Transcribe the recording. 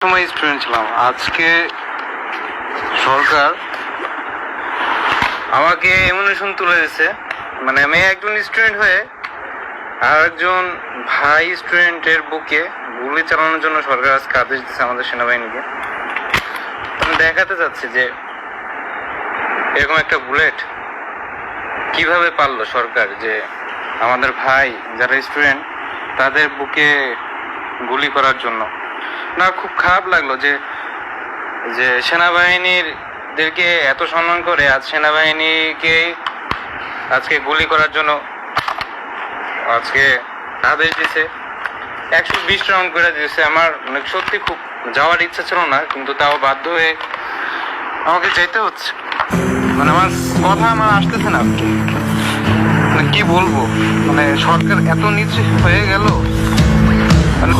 সময় স্টুডেন্ট ছিলাম। আজকে সরকার আমাকে এমনিশন তুলে দিচ্ছে, মানে আমি একজন স্টুডেন্ট হয়ে আর একজন ভাই স্টুডেন্টের বুকে গুলি চালানোর জন্য সরকার আজকে আদেশ দিচ্ছে আমাদের সেনাবাহিনীকে। আমি দেখাতে চাচ্ছি যে এরকম একটা বুলেট কিভাবে পারলো সরকার, যে আমাদের ভাই যারা স্টুডেন্ট তাদের বুকে গুলি করার জন্য। না, খুব খারাপ লাগলো যে যে সেনাবাহিনীদেরকে এত সম্মান করে আজ সেনাবাহিনীকে আজকে গুলি করার জন্য আজকে আদেশ দিছে। 120 রাউন্ড করে দিয়েছে। আমার সত্যি খুব যাওয়ার ইচ্ছা ছিল না, কিন্তু তাও বাধ্য হয়ে আমাকে যেতে হচ্ছে। মানে আমার কথা আসতেছে না, মানে কি বলবো, মানে সরকার এত নিচে হয়ে গেল। মানে